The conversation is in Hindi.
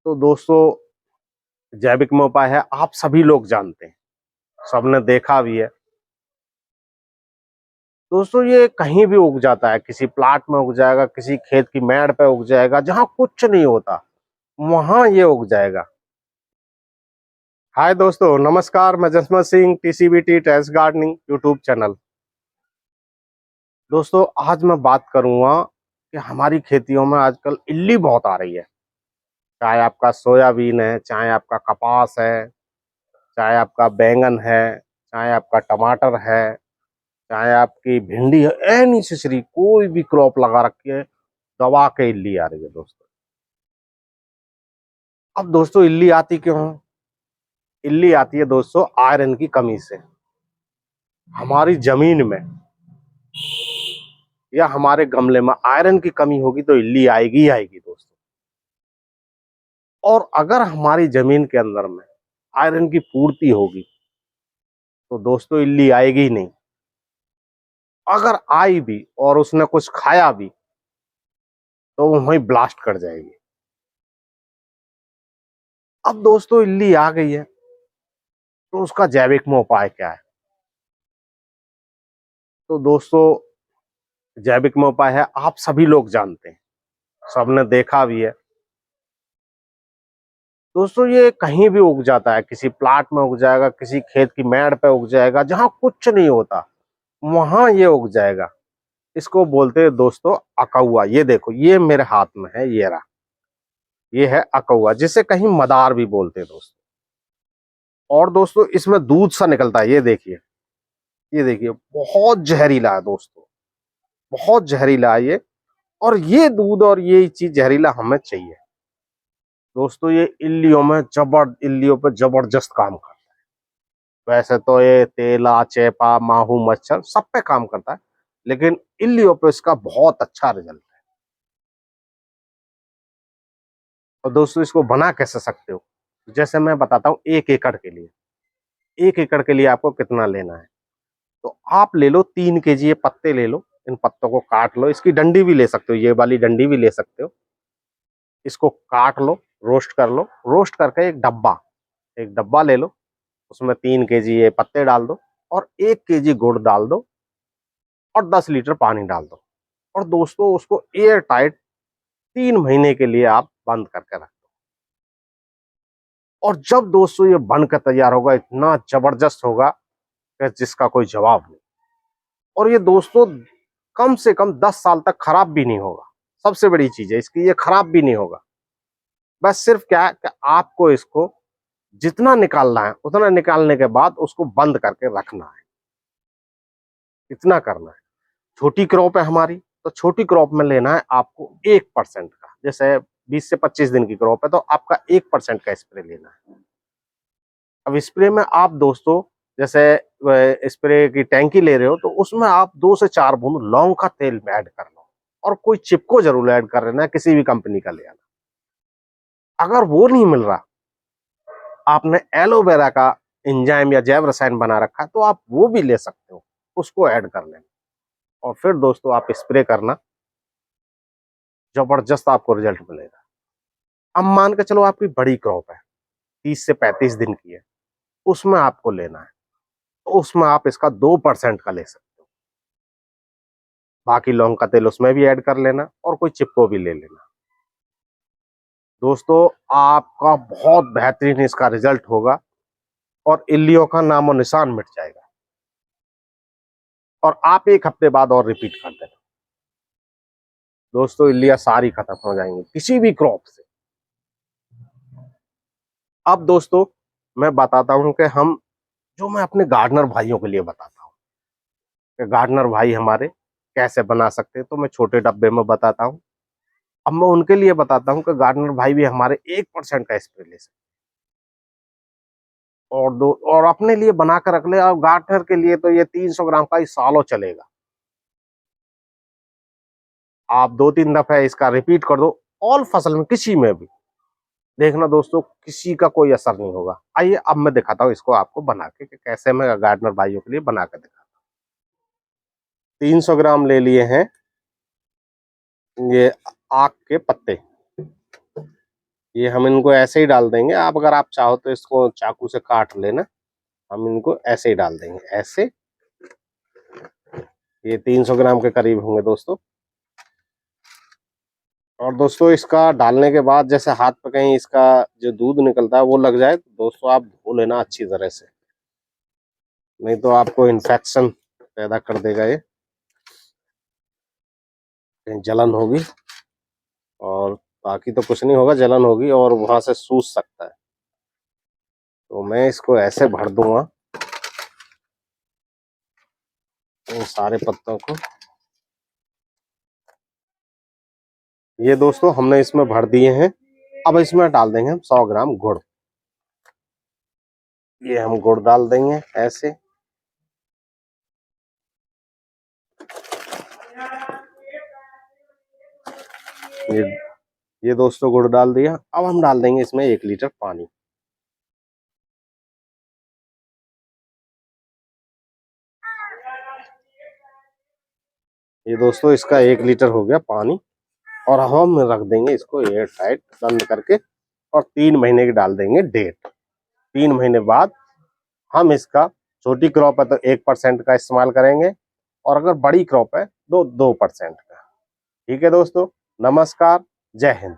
तो दोस्तों, जैविक में उपाय है, आप सभी लोग जानते हैं, सबने देखा भी है। दोस्तों, ये कहीं भी उग जाता है, किसी प्लाट में उग जाएगा, किसी खेत की मेड़ पे उग जाएगा, जहां कुछ नहीं होता वहां ये उग जाएगा। हाय दोस्तों, नमस्कार। मैं Jasmat Singh, TCBT terrace gardening YouTube channel. दोस्तों, आज मैं बात करूंगा कि हमारी खेतियों में आजकल इल्ली बहुत आ रही है। चाहे आपका सोयाबीन है, चाहे आपका कपास है, चाहे आपका बैंगन है, चाहे आपका टमाटर है, चाहे आपकी भिंडी है, एनी सीसरी कोई भी क्रॉप लगा रखी है, दबा के इल्ली आ रही है दोस्तों। अब दोस्तों, इल्ली आती क्यों है? इल्ली आती है दोस्तों आयरन की कमी से। हमारी जमीन में या हमारे गमले में आयरन की कमी होगी तो इल्ली आएगी ही आएगी दोस्तों। और अगर हमारी जमीन के अंदर में आयरन की पूर्ति होगी तो दोस्तों इल्ली आएगी ही नहीं। अगर आई भी और उसने कुछ खाया भी तो वो वहीं ब्लास्ट कर जाएगी। अब दोस्तों, इल्ली आ गई है तो उसका जैविक में उपाय क्या है? तो दोस्तों, जैविक में उपाय है, आप सभी लोग जानते हैं, सबने देखा भी है। दोस्तों, ये कहीं भी उग जाता है, किसी प्लाट में उग जाएगा, किसी खेत की मेड़ पे उग जाएगा, जहां कुछ नहीं होता वहां ये उग जाएगा। इसको बोलते हैं दोस्तों अकौआ। ये देखो, ये मेरे हाथ में है, ये रहा, ये है अकौआ, जिसे कहीं मदार भी बोलते हैं दोस्तों। और दोस्तों, इसमें दूध सा निकलता है, ये देखिए, ये देखिए, बहुत जहरीला है दोस्तों, बहुत जहरीला है ये। और ये दूध और ये चीज जहरीला हमें चाहिए दोस्तों। ये इल्लियों पे जबरदस्त काम करता है। वैसे तो ये तेला, चेपा, माहू, मच्छर सब पे काम करता है, लेकिन इल्लियों पे इसका बहुत अच्छा रिजल्ट है। और दोस्तों, इसको बना कैसे सकते हो? जैसे मैं बताता हूँ, 1 एकड़ के लिए, 1 एकड़ के लिए आपको कितना लेना है। तो आप ले लो 3 kg ये पत्ते ले लो। इन पत्तों को काट लो, इसकी डंडी भी ले सकते हो, ये वाली डंडी भी ले सकते हो। इसको काट लो, रोस्ट कर लो, रोस्ट करके एक डब्बा ले लो। उसमें 3 kg ये पत्ते डाल दो और 1 kg गुड़ डाल दो और 10 लीटर पानी डाल दो। और दोस्तों, उसको एयर टाइट 3 महीने के लिए आप बंद करके रख दो। और जब दोस्तों ये बनकर तैयार होगा, इतना जबरदस्त होगा कि जिसका कोई जवाब नहीं। और ये दोस्तों कम से कम 10 साल तक खराब भी नहीं होगा। सबसे बड़ी चीज है इसकी, ये खराब भी नहीं होगा। बस सिर्फ क्या है कि आपको इसको जितना निकालना है उतना निकालने के बाद उसको बंद करके रखना है, इतना करना है। छोटी क्रॉप है हमारी, तो छोटी क्रॉप में लेना है आपको 1% का। जैसे 20 से 25 दिन की क्रॉप है तो आपका 1% का स्प्रे लेना है। अब स्प्रे में आप दोस्तों, जैसे स्प्रे की टैंकी ले रहे हो तो उसमें आप 2 से 4 बूंद लौंग का तेल ऐड कर लो। और कोई चिपको जरूर ऐड कर लेना, किसी भी कंपनी का ले आना। अगर वो नहीं मिल रहा, आपने एलोवेरा का एंजाइम या जैव रसायन बना रखा है तो आप वो भी ले सकते हो, उसको ऐड कर लेना। और फिर दोस्तों आप स्प्रे करना, जबरदस्त आपको रिजल्ट मिलेगा। अब मान के चलो आपकी बड़ी क्रॉप है, 30 से 35 दिन की है, उसमें आपको लेना है, तो उसमें आप इसका 2% का ले सकते हो। बाकी लौंग का तेल उसमें भी ऐड कर लेना और कोई चिपको भी ले लेना। दोस्तों, आपका बहुत बेहतरीन इसका रिजल्ट होगा और इल्लियों का नामो निशान मिट जाएगा। और आप 1 हफ्ते बाद और रिपीट कर देना, दोस्तों इल्लियां सारी खत्म हो जाएंगी किसी भी क्रॉप से। अब दोस्तों, मैं बताता हूं कि मैं अपने गार्डनर भाइयों के लिए बताता हूं कि गार्डनर भाई हमारे कैसे बना सकते हैं। तो मैं छोटे डब्बे में बताता हूं। अब मैं उनके लिए बताता हूं कि गार्डनर भाई भी हमारे 1% का स्प्रे ले सकते हैं। और अपने लिए बना कर रख ले। और गार्डनर के लिए तो ये 300 ग्राम का ही सालों चलेगा। आप 2-3 दफे इसका रिपीट कर दो, ऑल फसल में किसी में भी, देखना दोस्तों किसी का कोई असर नहीं होगा। आइए अब मैं दिखाता हूँ इसको आपको बना के कि कैसे मैं गार्डनर भाइयों के लिए बना के दिखाता हूँ। 300 ग्राम ले लिए हैं ये आक के पत्ते, ये हम इनको ऐसे ही डाल देंगे। आप अगर आप चाहो तो इसको चाकू से काट लेना। हम इनको ऐसे ही डाल देंगे, ऐसे। ये 300 ग्राम के करीब होंगे दोस्तों। और दोस्तों इसका डालने के बाद जैसे हाथ पे कहीं इसका जो दूध निकलता है वो लग जाए तो दोस्तों आप धो लेना अच्छी तरह से, नहीं तो आपको इन्फेक्शन पैदा कर देगा ये, कहीं जलन होगी। और बाकी तो कुछ नहीं होगा, जलन होगी और वहां से सूज सकता है। तो मैं इसको ऐसे भर दूंगा इन सारे पत्तों को। ये दोस्तों हमने इसमें भर दिए हैं। अब इसमें डाल देंगे हम 100 ग्राम गुड़। ये हम गुड़ डाल देंगे ऐसे। ये ये दोस्तों गुड़ डाल दिया। अब हम डाल देंगे इसमें 1 लीटर पानी। ये दोस्तों इसका 1 लीटर हो गया पानी। और हम रख देंगे इसको एयर टाइट बंद करके। और 3 महीने की डाल देंगे डेट। 3 महीने बाद हम इसका, छोटी क्रॉप है तो 1% का इस्तेमाल करेंगे, और अगर बड़ी क्रॉप है तो 2% का। ठीक है दोस्तों, नमस्कार, जय हिंद।